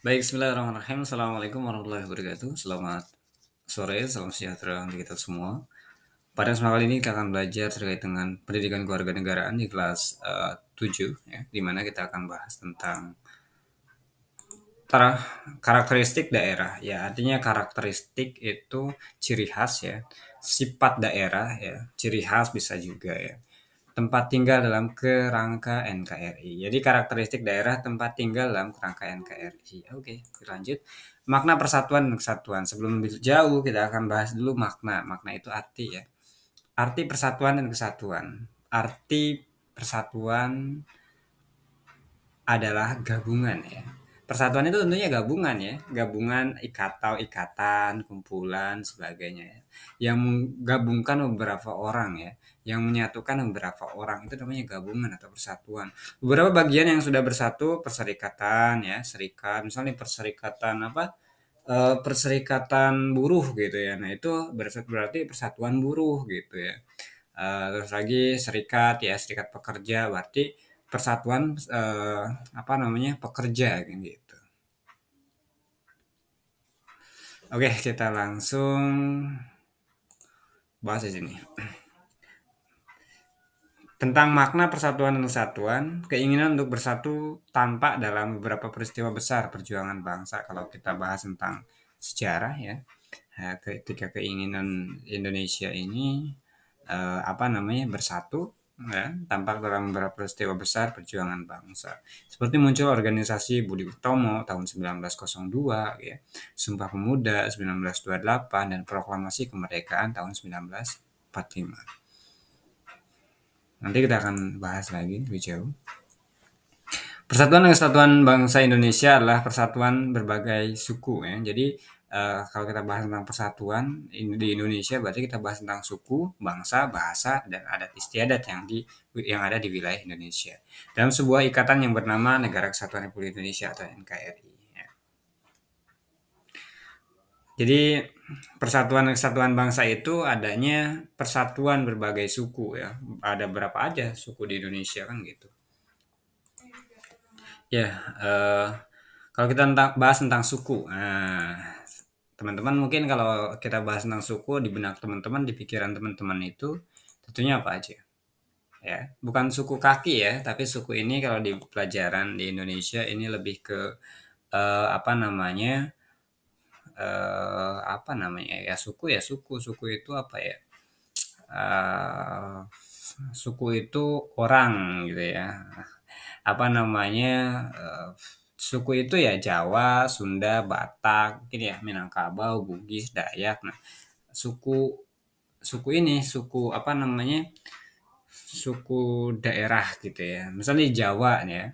Baik, bismillahirrahmanirrahim. Assalamualaikum warahmatullahi wabarakatuh. Selamat sore, salam sejahtera untuk kita semua. Pada kesempatan kali ini kita akan belajar terkait dengan pendidikan kewarganegaraan di kelas 7, ya, di mana kita akan bahas tentang karakteristik daerah. Ya, artinya karakteristik itu ciri khas ya, sifat daerah ya, ciri khas bisa juga ya. Tempat tinggal dalam kerangka NKRI. Jadi karakteristik daerah tempat tinggal dalam kerangka NKRI. Oke, lanjut. Makna persatuan dan kesatuan. Sebelum lebih jauh kita akan bahas dulu makna. Makna itu arti ya. Arti persatuan dan kesatuan. Arti persatuan adalah gabungan ya. Persatuan itu tentunya gabungan ya, gabungan atau ikatan, kumpulan, sebagainya ya. Yang menggabungkan beberapa orang ya, yang menyatukan beberapa orang itu namanya gabungan atau persatuan. Beberapa bagian yang sudah bersatu, perserikatan ya, serikat, misalnya perserikatan apa? Perserikatan buruh gitu ya. Nah, itu berarti persatuan buruh gitu ya. Terus lagi serikat ya, serikat pekerja berarti persatuan apa namanya pekerja kan gitu. Oke, kita langsung bahas di sini. Tentang makna persatuan dan kesatuan, keinginan untuk bersatu tampak dalam beberapa peristiwa besar perjuangan bangsa. Kalau kita bahas tentang sejarah ya, ketika keinginan Indonesia ini apa namanya bersatu ya, tampak dalam beberapa peristiwa besar perjuangan bangsa. Seperti muncul organisasi Budi Utomo tahun 1902 ya, Sumpah Pemuda 1928 dan Proklamasi Kemerdekaan tahun 1945. Nanti kita akan bahas lagi lebih jauh. Persatuan dan Kesatuan Bangsa Indonesia adalah persatuan berbagai suku ya. Jadi kalau kita bahas tentang persatuan di Indonesia berarti kita bahas tentang suku, bangsa, bahasa dan adat istiadat yang ada di wilayah Indonesia. Dalam sebuah ikatan yang bernama Negara Kesatuan Republik Indonesia atau NKRI. Ya. Jadi persatuan dan kesatuan bangsa itu adanya persatuan berbagai suku ya. Ada berapa aja suku di Indonesia kan gitu. Ya, kalau kita bahas tentang suku, nah, teman-teman mungkin kalau kita bahas tentang suku di benak teman-teman, di pikiran teman-teman itu tentunya apa aja? Ya, bukan suku kaki ya, tapi suku ini kalau di pelajaran di Indonesia ini lebih ke apa namanya? Apa namanya? Ya suku ya suku. Suku itu apa ya? Eh, Suku itu orang gitu ya. Apa namanya? Suku itu ya Jawa, Sunda, Batak, mungkin ya Minangkabau, Bugis, Dayak. Nah, suku suku ini suku apa namanya? Suku daerah gitu ya. Misalnya di Jawa nih ya.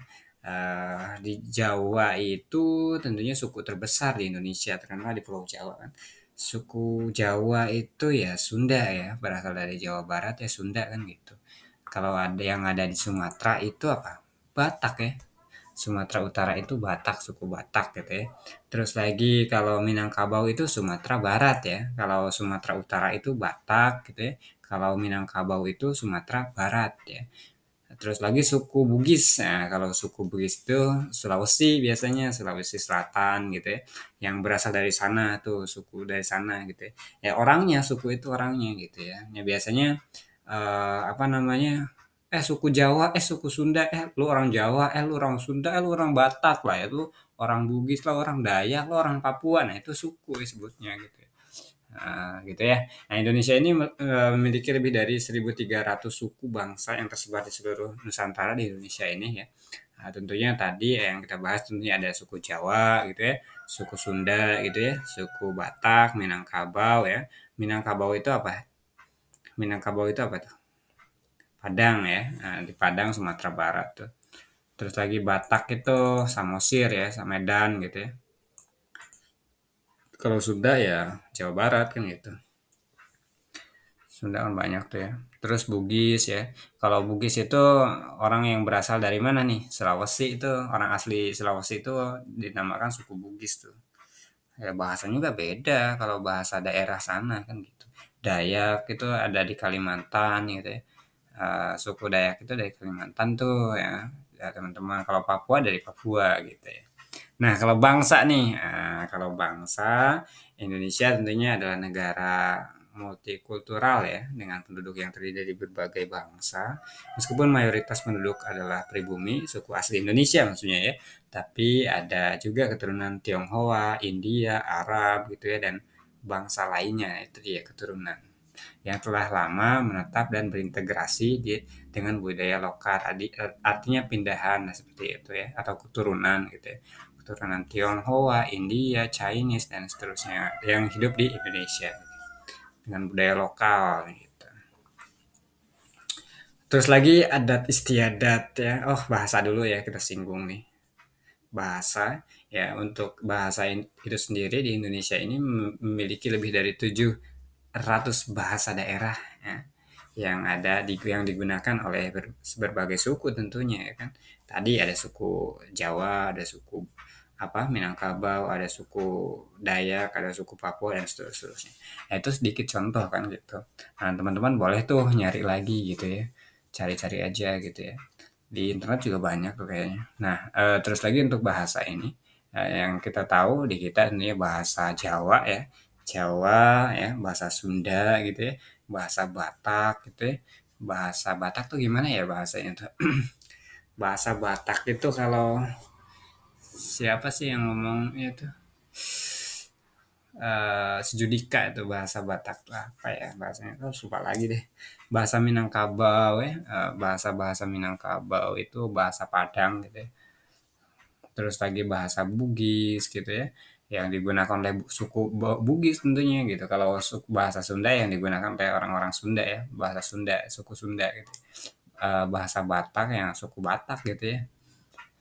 Di Jawa itu tentunya suku terbesar di Indonesia, terkenal di Pulau Jawa kan. Suku Jawa itu ya Sunda ya, berasal dari Jawa Barat ya Sunda kan gitu. Kalau ada yang ada di Sumatera itu apa? Batak ya. Sumatera Utara itu Batak, suku Batak gitu ya. Terus lagi kalau Minangkabau itu Sumatera Barat ya. Kalau Sumatera Utara itu Batak gitu ya. Kalau Minangkabau itu Sumatera Barat ya. Terus lagi suku Bugis. Nah, kalau suku Bugis itu Sulawesi biasanya, Sulawesi Selatan gitu ya. Yang berasal dari sana tuh, suku dari sana gitu ya. Ya orangnya, suku itu orangnya gitu ya. Ya biasanya apa namanya? Suku Jawa, suku Sunda, lu orang Jawa, lu orang Sunda, lu orang Batak lah ya, lu orang Bugis lah, orang Dayak, lu orang Papua. Nah, itu suku disebutnya gitu ya. Gitu ya. Nah, Indonesia ini memiliki lebih dari 1.300 suku bangsa yang tersebar di seluruh Nusantara di Indonesia ini ya. Nah, tentunya tadi yang kita bahas tentunya ada suku Jawa gitu ya, suku Sunda gitu ya, suku Batak, Minangkabau ya. Minangkabau itu apa? Minangkabau itu apa tuh? Padang ya. Nah, di Padang Sumatera Barat tuh. Terus lagi Batak itu Samosir ya, Medan gitu ya. Kalau Sunda ya Jawa Barat kan gitu. Sunda kan banyak tuh ya. Terus Bugis ya. Kalau Bugis itu orang yang berasal dari mana nih? Sulawesi itu orang asli Sulawesi itu dinamakan suku Bugis tuh. Ya bahasanya juga beda kalau bahasa daerah sana kan gitu. Dayak itu ada di Kalimantan gitu ya. Suku Dayak itu dari Kalimantan tuh ya. Ya teman-teman. Kalau Papua dari Papua gitu ya. Nah, kalau bangsa nih, kalau bangsa, Indonesia tentunya adalah negara multikultural ya, dengan penduduk yang terdiri dari berbagai bangsa. Meskipun mayoritas penduduk adalah pribumi, suku asli Indonesia maksudnya ya, tapi ada juga keturunan Tionghoa, India, Arab gitu ya, dan bangsa lainnya, itu dia keturunan yang telah lama menetap dan berintegrasi dengan budaya lokal. Artinya pindahan nah, seperti itu ya, atau keturunan gitu ya. Keturunan Tionghoa, India, Chinese dan seterusnya yang hidup di Indonesia dengan budaya lokal gitu. Terus lagi adat istiadat ya. Oh, bahasa dulu ya kita singgung nih. Bahasa ya, untuk bahasa itu sendiri di Indonesia ini memiliki lebih dari 700 bahasa daerah ya, yang ada yang digunakan oleh berbagai suku tentunya ya kan. Tadi ada suku Jawa, ada suku apa Minangkabau, ada suku Dayak, ada suku Papua dan seterusnya. Nah, itu sedikit contoh kan gitu. Nah, teman-teman boleh tuh nyari lagi gitu ya. Cari-cari aja gitu ya. Di internet juga banyak tuh kayaknya. Nah, terus lagi untuk bahasa ini yang kita tahu di kita ini bahasa Jawa ya. Jawa ya, bahasa Sunda gitu ya, bahasa Batak gitu ya. Bahasa Batak tuh gimana ya bahasanya tuh? Bahasa Batak itu kalau siapa sih yang ngomong itu? Sejudika itu bahasa Batak tuh apa ya bahasanya tuh lupa lagi deh. Bahasa Minangkabau ya, bahasa-bahasa Minangkabau itu bahasa Padang gitu ya. Terus lagi bahasa Bugis gitu ya, yang digunakan oleh suku Bugis tentunya gitu. Kalau bahasa Sunda yang digunakan oleh orang-orang Sunda ya, bahasa Sunda, suku Sunda gitu. Bahasa Batak yang suku Batak gitu ya.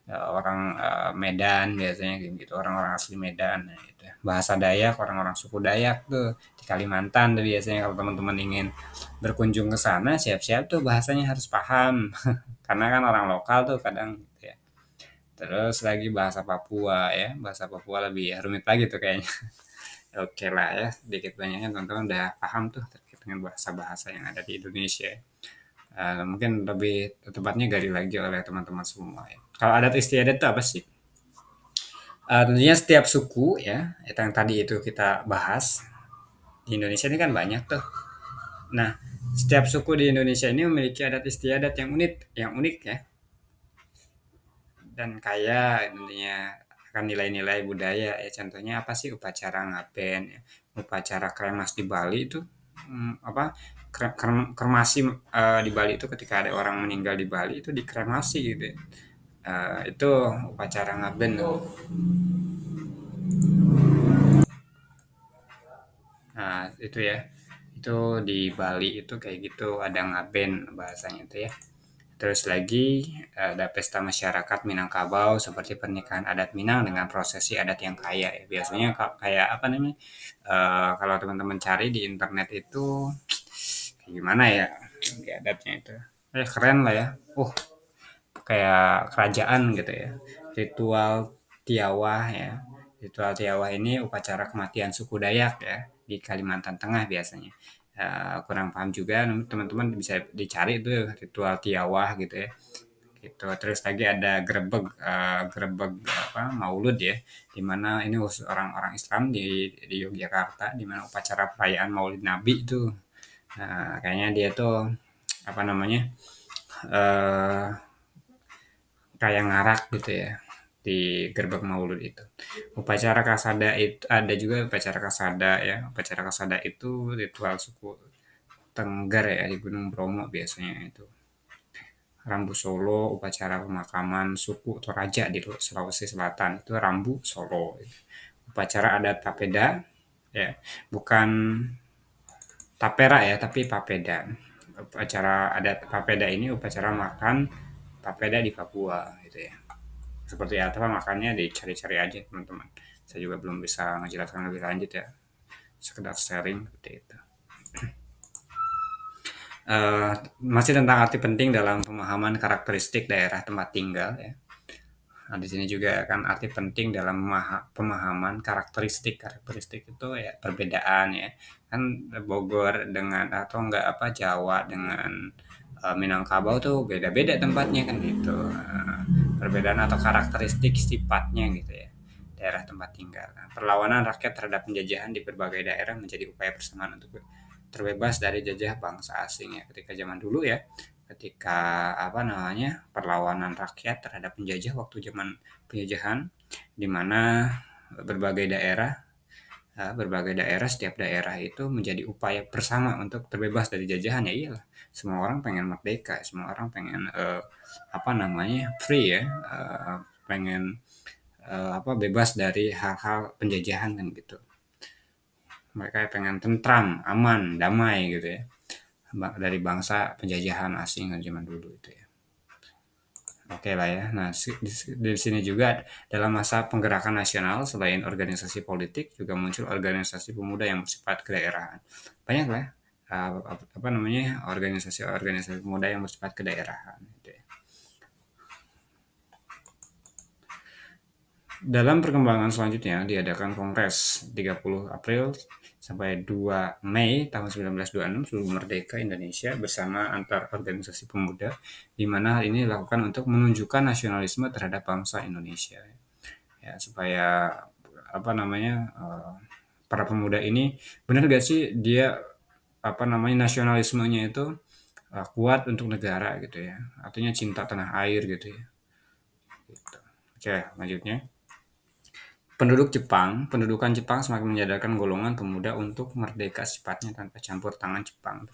Orang Medan biasanya gitu, orang-orang asli Medan nah, gitu. Bahasa Dayak, orang-orang suku Dayak tuh di Kalimantan tuh biasanya kalau teman-teman ingin berkunjung ke sana, siap-siap tuh bahasanya harus paham. Karena kan orang lokal tuh kadang gitu ya. Terus lagi bahasa Papua ya, bahasa Papua lebih rumit lagi tuh kayaknya. Oke lah ya, sedikit banyaknya teman-teman udah paham tuh terkait dengan bahasa-bahasa yang ada di Indonesia. Mungkin lebih tepatnya gali lagi oleh teman-teman semua ya. Kalau adat istiadat itu apa sih? Tentunya setiap suku ya, itu yang tadi itu kita bahas di Indonesia ini kan banyak tuh. Nah, setiap suku di Indonesia ini memiliki adat istiadat yang unik ya, dan kaya tentunya akan nilai-nilai budaya ya. Contohnya apa sih upacara ngaben ya, upacara kremas di Bali itu apa kremasi di Bali itu ketika ada orang meninggal di Bali itu dikremasi gitu ya. Itu upacara ngaben tuh. Nah, itu ya. Itu di Bali itu kayak gitu ada ngaben bahasanya itu ya. Terus lagi ada pesta masyarakat Minangkabau seperti pernikahan adat Minang dengan prosesi adat yang kaya ya. Biasanya kayak apa namanya? Kalau teman-teman cari di internet itu kayak gimana ya di adatnya itu. Keren lah ya. Kayak kerajaan gitu ya. Ritual Tiawah ya. Ritual Tiawah ini upacara kematian suku Dayak ya di Kalimantan Tengah biasanya. Kurang paham juga teman-teman bisa dicari itu ritual Tiawah gitu ya. Gitu. Terus lagi ada grebeg apa Maulud ya, di mana ini khusus orang-orang Islam di Yogyakarta, di mana upacara perayaan Maulid Nabi itu. Nah, kayaknya dia tuh apa namanya? eh kayak ngarak gitu ya di gerbek Maulud itu. Upacara kasada itu ada juga upacara kasada ya. Upacara kasada itu ritual suku Tengger ya di Gunung Bromo biasanya itu. Rambu Solo, upacara pemakaman suku Toraja di Sulawesi Selatan itu Rambu Solo. Upacara adat Papeda ya, bukan Tapera ya, tapi Papeda. Upacara adat Papeda ini upacara makan Papeda di Papua gitu ya. Seperti apa makannya dicari-cari aja teman-teman. Saya juga belum bisa menjelaskan lebih lanjut ya. Sekedar sharing seperti itu. Masih tentang arti penting dalam pemahaman karakteristik daerah tempat tinggal ya. Nah, di sini juga kan arti penting dalam pemahaman karakteristik itu ya perbedaan ya. Kan Bogor dengan atau enggak apa Jawa dengan Minangkabau tuh beda-beda tempatnya kan gitu. Perbedaan atau karakteristik sifatnya gitu ya. daerah tempat tinggal. Nah, perlawanan rakyat terhadap penjajahan di berbagai daerah menjadi upaya persamaan untuk terbebas dari jajah bangsa asing ya. Ketika zaman dulu ya, ketika apa namanya perlawanan rakyat terhadap penjajah waktu zaman penjajahan, di mana berbagai daerah setiap daerah itu menjadi upaya bersama untuk terbebas dari jajahan ya iyalah semua orang pengen merdeka semua orang pengen apa namanya free ya pengen apa bebas dari hal-hal penjajahan kan gitu mereka pengen tentram aman damai gitu ya dari bangsa penjajahan asing zaman dulu itu ya. Oke lah ya. Nah, di sini juga dalam masa penggerakan nasional selain organisasi politik juga muncul organisasi pemuda yang bersifat kedaerahan. Banyak lah apa namanya organisasi-organisasi pemuda yang bersifat kedaerahan. Gitu ya. Dalam perkembangan selanjutnya diadakan Kongres 30 April sampai 2 Mei tahun 1926 seluruh merdeka Indonesia bersama antar organisasi pemuda di mana hal ini dilakukan untuk menunjukkan nasionalisme terhadap bangsa Indonesia. Ya, supaya apa namanya para pemuda ini benar gak sih dia apa namanya nasionalismenya itu kuat untuk negara gitu ya. Artinya cinta tanah air gitu ya. Gitu. Oke, lanjutnya. Pendudukan Jepang semakin menyadarkan golongan pemuda untuk merdeka sifatnya tanpa campur tangan Jepang.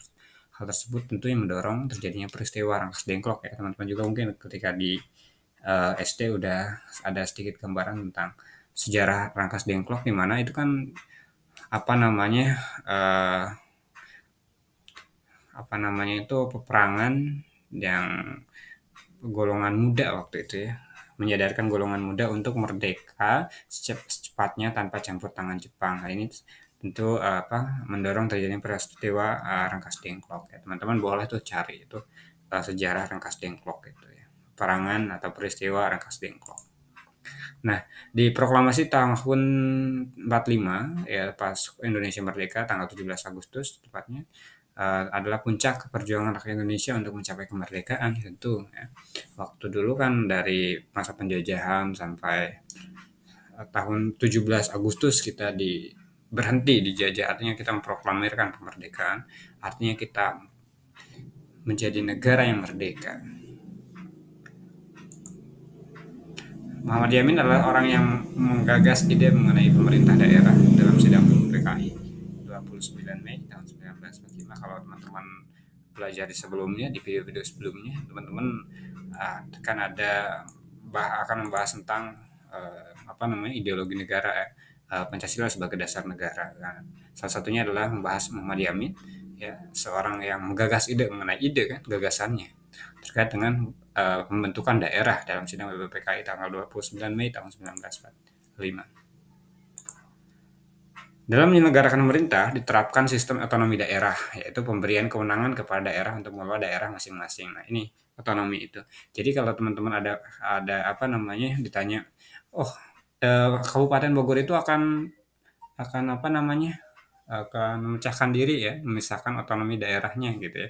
Hal tersebut tentu yang mendorong terjadinya peristiwa Rangkas Dengklok ya teman-teman juga mungkin ketika di SD udah ada sedikit gambaran tentang sejarah Rangkas Dengklok di mana itu kan apa namanya uh, apa namanya itu peperangan yang golongan muda waktu itu ya menyadarkan golongan muda untuk merdeka secepatnya tanpa campur tangan Jepang. Hal ini tentu apa mendorong terjadinya peristiwa Rangkas Dengklok ya. Teman-teman boleh tuh cari itu sejarah Rangkas Dengklok itu ya. Perangan atau peristiwa Rangkas Dengklok. Nah, di proklamasi tahun 45 ya pas Indonesia merdeka tanggal 17 Agustus tepatnya adalah puncak perjuangan rakyat Indonesia untuk mencapai kemerdekaan tentu ya. Waktu dulu kan dari masa penjajahan sampai tahun 17 Agustus kita berhenti dijajah artinya kita memproklamirkan kemerdekaan artinya kita menjadi negara yang merdeka. Muhammad Yamin adalah orang yang menggagas ide mengenai pemerintah daerah dalam sidang PKI 29 Mei tahun 1945. Kalau teman-teman belajar di sebelumnya, di video-video sebelumnya, teman-teman akan akan membahas tentang apa namanya ideologi negara Pancasila sebagai dasar negara. Nah, salah satunya adalah membahas Muhammad Yamin, ya seorang yang menggagas ide mengenai ide kan gagasannya terkait dengan pembentukan daerah dalam sidang BPPKI tanggal 29 Mei tahun 1945. Dalam menyelenggarakan pemerintah diterapkan sistem otonomi daerah, yaitu pemberian kewenangan kepada daerah untuk mengelola daerah masing-masing. Nah, ini otonomi itu. Jadi kalau teman-teman ada apa namanya ditanya, oh Kabupaten Bogor itu akan apa namanya akan memecahkan diri ya, memisahkan otonomi daerahnya gitu ya.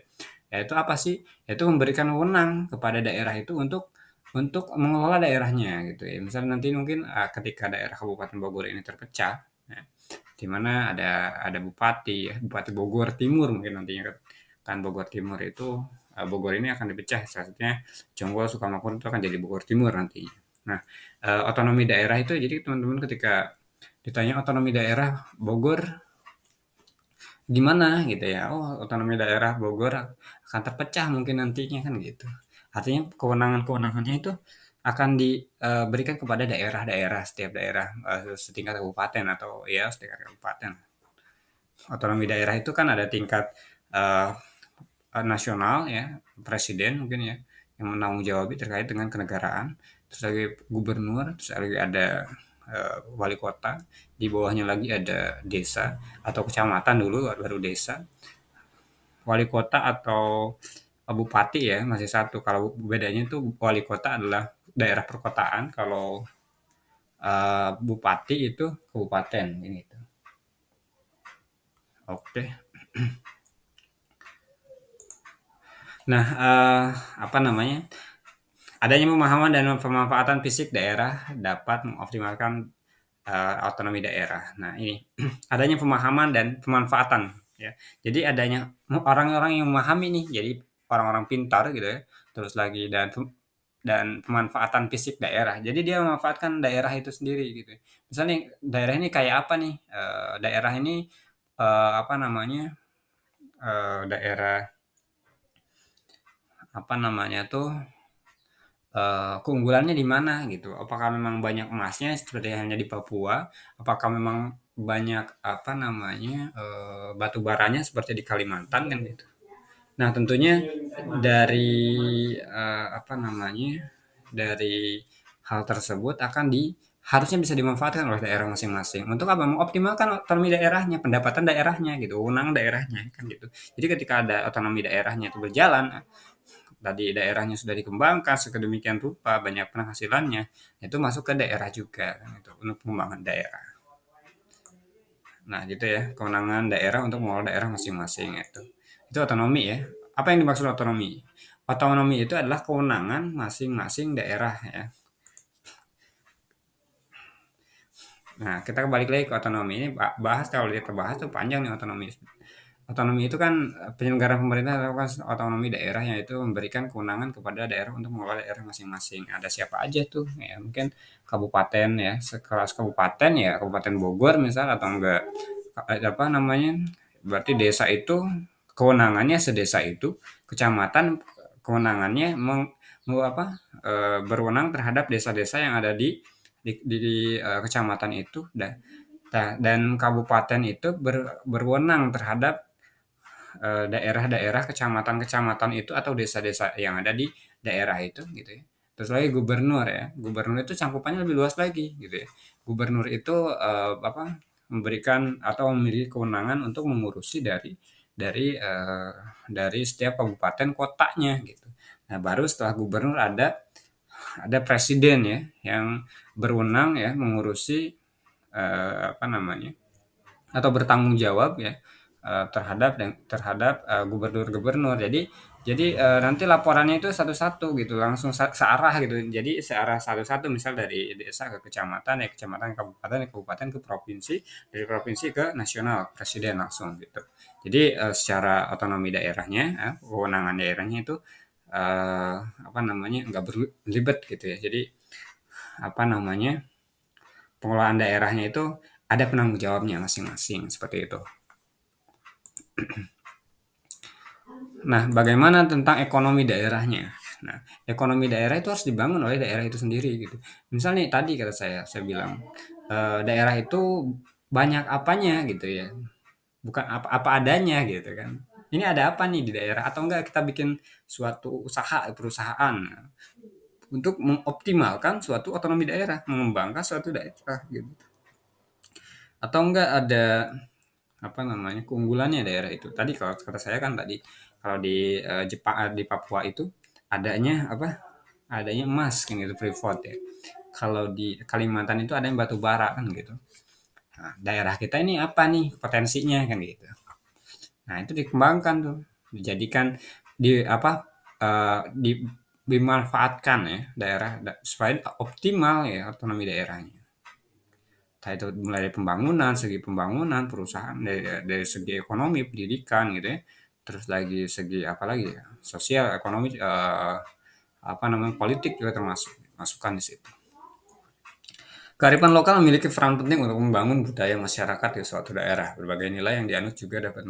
Yaitu apa sih? Yaitu memberikan wewenang kepada daerah itu untuk mengelola daerahnya gitu ya. Misalnya nanti mungkin ketika daerah Kabupaten Bogor ini terpecah, ya, di mana ada bupati ya, Bupati Bogor Timur mungkin nantinya kan Bogor Timur itu Bogor ini akan dipecah salah satunya Jonggol Sukamakmur itu akan jadi Bogor Timur nanti. Nah, otonomi daerah itu jadi teman-teman ketika ditanya otonomi daerah Bogor gimana gitu ya, oh otonomi daerah Bogor akan terpecah mungkin nantinya kan gitu. Artinya kewenangan-kewenangannya itu akan diberikan kepada daerah-daerah, setiap daerah setingkat kabupaten atau ya setingkat kabupaten. Otonomi daerah itu kan ada tingkat eh, nasional ya, presiden mungkin ya, yang menanggung jawab terkait dengan kenegaraan. Terus lagi gubernur, terus lagi ada wali kota, di bawahnya lagi ada desa atau kecamatan dulu baru desa, wali kota atau bupati ya masih satu. Kalau bedanya itu wali kota adalah daerah perkotaan, kalau bupati itu kabupaten ini. Oke. Nah, apa namanya? Adanya pemahaman dan pemanfaatan fisik daerah dapat mengoptimalkan otonomi daerah. Nah ini adanya pemahaman dan pemanfaatan ya. Jadi adanya orang-orang yang memahami nih, jadi orang-orang pintar gitu ya, terus lagi dan pemanfaatan fisik daerah. Jadi dia memanfaatkan daerah itu sendiri gitu. Misalnya daerah ini kayak apa nih? Daerah ini apa namanya? Daerah apa namanya tuh keunggulannya di mana gitu? Apakah memang banyak emasnya seperti halnya di Papua? Apakah memang banyak apa namanya batu baranya seperti di Kalimantan kan gitu? Nah tentunya dari apa namanya dari hal tersebut harusnya bisa dimanfaatkan oleh daerah masing-masing untuk apa mengoptimalkan otonomi daerahnya, pendapatan daerahnya gitu, wewenang daerahnya kan gitu. Jadi ketika ada otonomi daerahnya itu berjalan, tadi daerahnya sudah dikembangkan sedemikian rupa, banyak penghasilannya, itu masuk ke daerah juga kan itu untuk pengembangan daerah. Nah, gitu ya, kewenangan daerah untuk mengelola daerah masing-masing itu. Itu otonomi ya. Apa yang dimaksud otonomi? Otonomi itu adalah kewenangan masing-masing daerah ya. Nah, kita balik lagi ke otonomi ini bahas kalau kita bahas tuh panjang nih otonomi. Otonomi itu kan penyelenggaraan pemerintah melakukan otonomi daerah yaitu memberikan kewenangan kepada daerah untuk mengelola daerah masing-masing. Ada siapa aja tuh? Ya, mungkin kabupaten ya, sekelas kabupaten ya, Kabupaten Bogor misal atau enggak apa namanya? Berarti desa itu kewenangannya sedesa itu, kecamatan kewenangannya berwenang terhadap desa-desa yang ada di kecamatan itu dan kabupaten itu berwenang terhadap daerah-daerah kecamatan-kecamatan itu atau desa-desa yang ada di daerah itu gitu ya. Terus lagi gubernur ya. Gubernur itu cangkupannya lebih luas lagi gitu ya. Gubernur itu apa memberikan atau memiliki kewenangan untuk mengurusi dari setiap kabupaten kotanya gitu. Nah, baru setelah gubernur ada presiden ya yang berwenang ya mengurusi apa namanya atau bertanggung jawab ya terhadap gubernur-gubernur. Jadi nanti laporannya itu satu-satu gitu, langsung searah gitu. Jadi searah satu-satu misal dari desa ke kecamatan, ya kecamatan ke kabupaten, ya kabupaten ke provinsi, dari provinsi ke nasional, presiden langsung gitu. Jadi secara otonomi daerahnya, kewenangan daerahnya itu apa namanya nggak berlibat gitu ya. Jadi apa namanya pengelolaan daerahnya itu ada penanggung jawabnya masing-masing seperti itu. Nah, bagaimana tentang ekonomi daerahnya? Nah, ekonomi daerah itu harus dibangun oleh daerah itu sendiri gitu. Misalnya tadi kata saya bilang daerah itu banyak apanya gitu ya, bukan apa adanya gitu kan. Ini ada apa nih di daerah atau enggak kita bikin suatu perusahaan untuk mengoptimalkan suatu otonomi daerah, mengembangkan suatu daerah gitu. Atau enggak ada apa namanya keunggulannya daerah itu tadi kalau kata saya kan tadi kalau di Jepang di Papua itu adanya emas kan gitu freeport ya kalau di Kalimantan itu ada yang batu bara kan gitu. Nah, daerah kita ini apa nih potensinya kan gitu. Nah itu dikembangkan tuh dijadikan di apa di dimanfaatkan ya supaya optimal ya otonomi daerahnya. Entah itu mulai dari segi pembangunan, perusahaan, dari segi ekonomi, pendidikan gitu ya. Terus lagi segi apa lagi ya, sosial, ekonomi, apa namanya, politik juga termasuk masukkan di situ. Kearifan lokal memiliki peran penting untuk membangun budaya masyarakat di suatu daerah. Berbagai nilai yang dianut juga dapat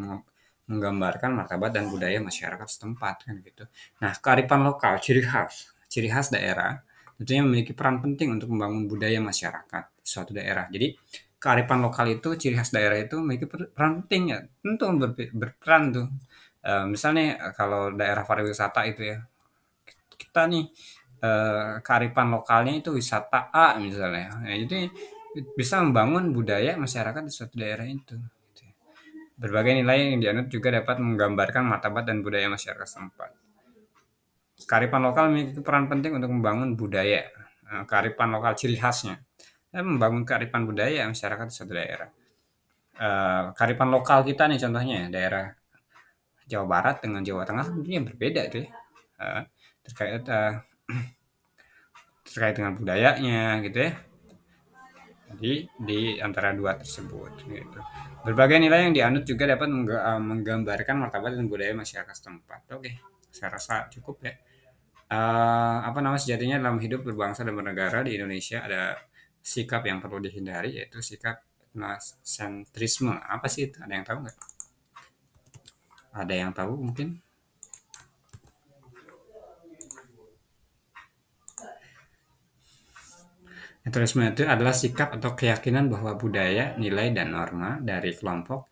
menggambarkan martabat dan budaya masyarakat setempat kan gitu. Nah, kearifan lokal, ciri khas daerah tentunya memiliki peran penting untuk membangun budaya masyarakat di suatu daerah. Jadi, kearifan lokal itu, ciri khas daerah itu memiliki peran penting ya, tentu berperan tuh. Misalnya kalau daerah pariwisata itu ya, kita nih kearifan lokalnya itu wisata A misalnya. Nah, jadi bisa membangun budaya masyarakat di suatu daerah itu. Berbagai nilai yang dianut juga dapat menggambarkan martabat dan budaya masyarakat setempat. Kearifan lokal memiliki peran penting untuk membangun budaya. Kearifan lokal ciri khasnya. Membangun kearifan budaya masyarakat di suatu daerah. Kearifan lokal kita nih contohnya daerah Jawa Barat dengan Jawa Tengah tentunya berbeda tuh ya. Terkait terkait dengan budayanya gitu ya. di antara dua tersebut gitu. Berbagai nilai yang dianut juga dapat menggambarkan martabat dan budaya masyarakat setempat. Oke, saya rasa cukup ya. Apa nama sejatinya dalam hidup berbangsa dan bernegara di Indonesia ada sikap yang perlu dihindari yaitu sikap etnosentrisme. Apa sih itu? Ada yang tahu nggak? Ada yang tahu mungkin? Etnosentrisme itu adalah sikap atau keyakinan bahwa budaya, nilai, dan norma dari kelompok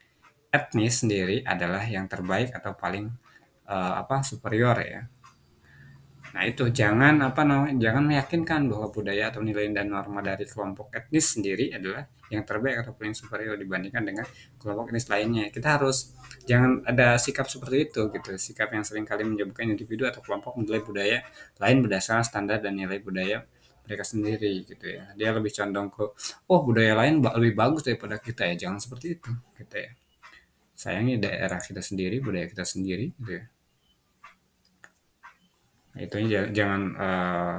etnis sendiri adalah yang terbaik atau paling superior ya. Nah itu jangan jangan meyakinkan bahwa budaya atau nilai dan norma dari kelompok etnis sendiri adalah yang terbaik atau paling superior dibandingkan dengan kelompok etnis lainnya. Kita harus jangan ada sikap seperti itu gitu. Sikap yang seringkali menyebabkan individu atau kelompok menilai budaya lain berdasarkan standar dan nilai budaya mereka sendiri gitu ya. Dia lebih condong ke oh budaya lain lebih bagus daripada kita ya. Jangan seperti itu gitu ya. Sayangi daerah kita sendiri, budaya kita sendiri gitu ya. Itu jangan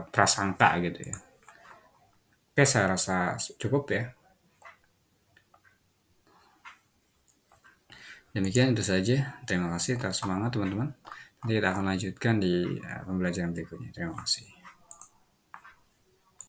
prasangka gitu ya. Oke, saya rasa cukup ya. Demikian itu saja. Terima kasih atas semangat teman-teman. Nanti kita akan lanjutkan di pembelajaran berikutnya. Terima kasih.